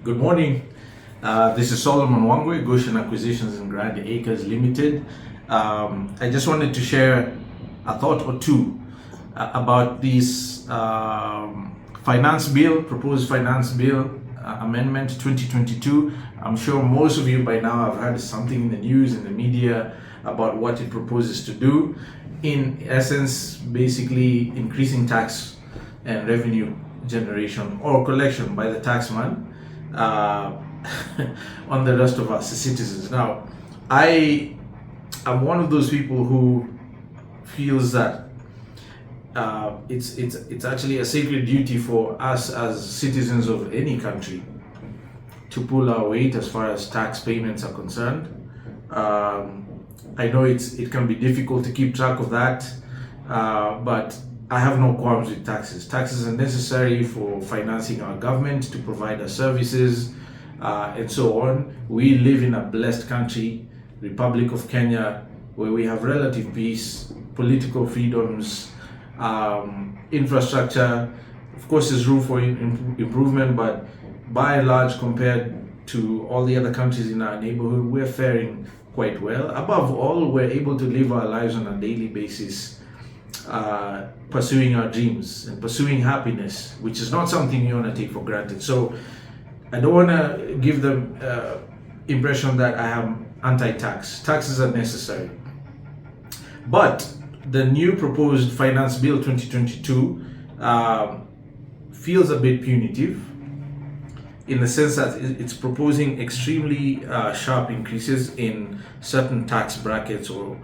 Good morning. This is Solomon Wangwe, Goshen Acquisitions and Grand Acres Limited. I just wanted to share a thought or two about this proposed finance bill amendment 2022. I'm sure most of you by now have heard something in the news, in the media, about what it proposes to do. In essence, basically increasing tax and revenue generation or collection by the taxman on the rest of us, the citizens. Now, I am one of those people who feels that it's actually a sacred duty for us as citizens of any country to pull our weight as far as tax payments are concerned. I know it can be difficult to keep track of that, but I have no qualms with taxes. Taxes are necessary for financing our government, to provide our services, and so on. We live in a blessed country, Republic of Kenya, where we have relative peace, political freedoms, infrastructure. Of course, there's room for improvement, but by and large, compared to all the other countries in our neighborhood, we're faring quite well. Above all, we're able to live our lives on a daily basis, pursuing our dreams and pursuing happiness, which is not something you want to take for granted. So I don't want to give the impression that I am anti-tax. Taxes are necessary. But the new proposed Finance Bill 2022 feels a bit punitive, in the sense that it's proposing extremely sharp increases in certain tax brackets or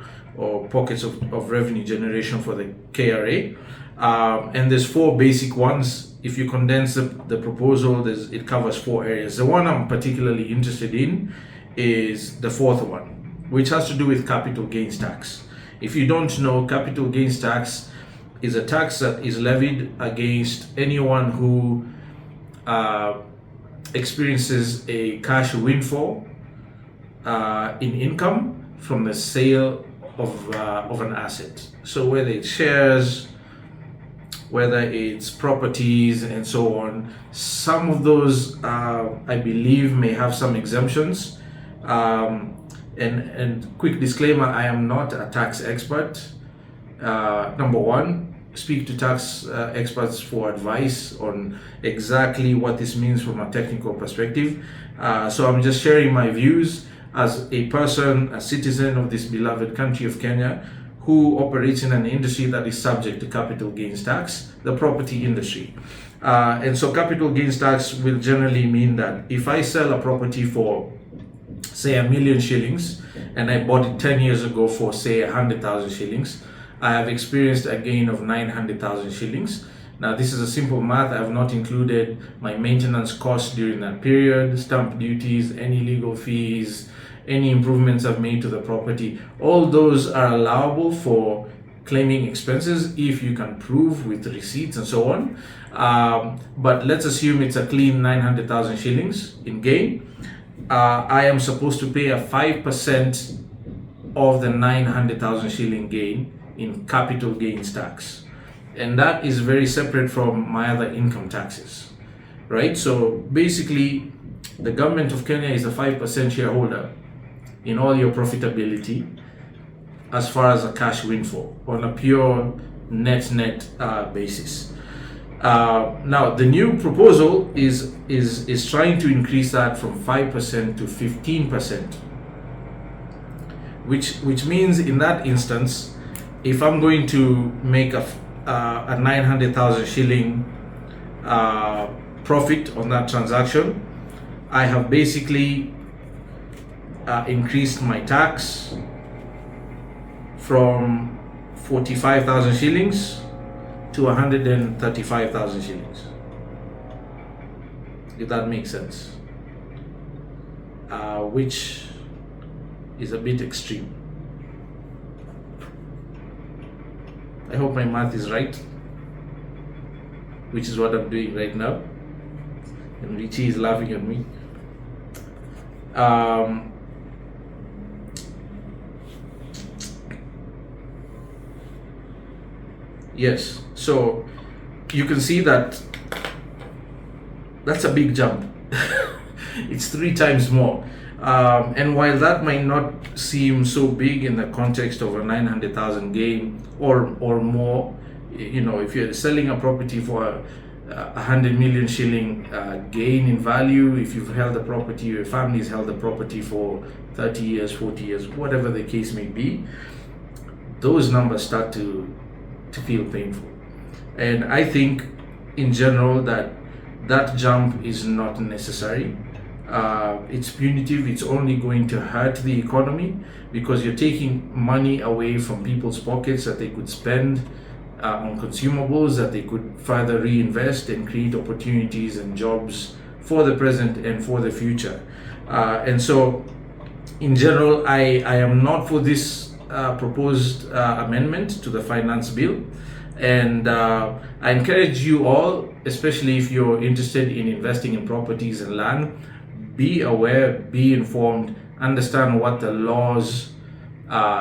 pockets of revenue generation for the KRA. And there's four basic ones. If you condense the proposal, it covers four areas. The one I'm particularly interested in is the fourth one, which has to do with capital gains tax. If you don't know, capital gains tax is a tax that is levied against anyone who experiences a cash windfall in income from the sale of an asset. So whether it's shares, whether it's properties, and so on. Some of those, I believe, may have some exemptions. And quick disclaimer: I am not a tax expert. Number one, speak to tax experts for advice on exactly what this means from a technical perspective. So I'm just sharing my views as a person, a citizen of this beloved country of Kenya, who operates in an industry that is subject to capital gains tax, the property industry. And so capital gains tax will generally mean that if I sell a property for, say, 1 million shillings, and I bought it 10 years ago for, say, 100,000 shillings, I have experienced a gain of 900,000 shillings. Now, this is a simple math. I have not included my maintenance costs during that period, stamp duties, any legal fees, any improvements I've made to the property. All those are allowable for claiming expenses if you can prove with receipts and so on. But let's assume it's a clean 900,000 shillings in gain. I am supposed to pay a 5% of the 900,000 shilling gain in capital gains tax. And that is very separate from my other income taxes, right? So basically, the government of Kenya is a 5% shareholder in all your profitability as far as a cash windfall on a pure net basis. Now, the new proposal is trying to increase that from 5% to 15%, which means in that instance, if I'm going to make a 900,000 shilling profit on that transaction, I have basically increased my tax from 45,000 shillings to 135,000 shillings, if that makes sense, which is a bit extreme. I hope my math is right, which is what I'm doing right now. And Richie is laughing at me. Yes, so you can see that that's a big jump. It's 3 times more. And while that might not seem so big in the context of a 900,000 gain or more, if you're selling a property for a 100 million shilling gain in value, if you've held the property, your family's held the property for 30 years, 40 years, whatever the case may be, those numbers start to feel painful. And I think in general that jump is not necessary. It's punitive. It's only going to hurt the economy because you're taking money away from people's pockets that they could spend on consumables, that they could further reinvest and create opportunities and jobs for the present and for the future. And so in general, I am not for this proposed amendment to the finance bill. And I encourage you all, especially if you're interested in investing in properties and land, be aware, be informed, understand what the laws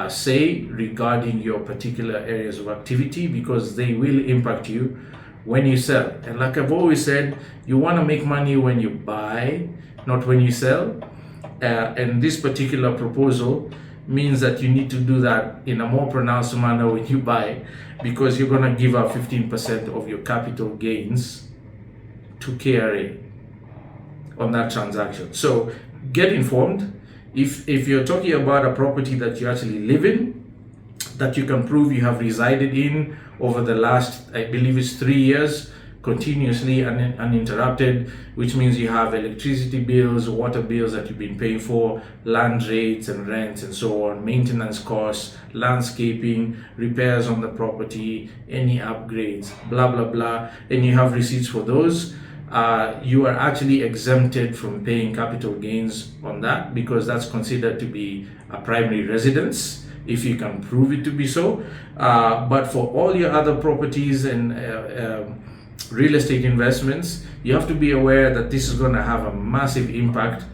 say regarding your particular areas of activity, because they will impact you when you sell. And like I've always said, you want to make money when you buy, not when you sell. And this particular proposal means that you need to do that in a more pronounced manner when you buy, because you're going to give up 15% of your capital gains to KRA on that transaction. So get informed. If you're talking about a property that you actually live in, that you can prove you have resided in over the last, I believe it's 3 years, continuously uninterrupted, which means you have electricity bills, water bills that you've been paying for, land rates and rents and so on, maintenance costs, landscaping, repairs on the property, any upgrades, blah, blah, blah, and you have receipts for those, you are actually exempted from paying capital gains on that, because that's considered to be a primary residence if you can prove it to be so. But for all your other properties and real estate investments, you have to be aware that this is going to have a massive impact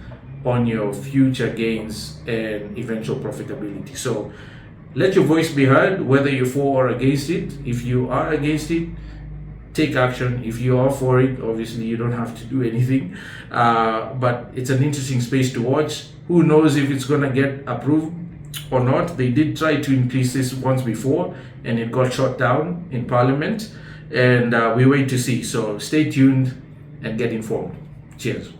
on your future gains and eventual profitability. So let your voice be heard, whether you're for or against it. If you are against it, take action. If you are for it, obviously you don't have to do anything. But it's an interesting space to watch. Who knows if it's going to get approved or not. They did try to increase this once before and it got shot down in Parliament. And we wait to see. So stay tuned and get informed. Cheers.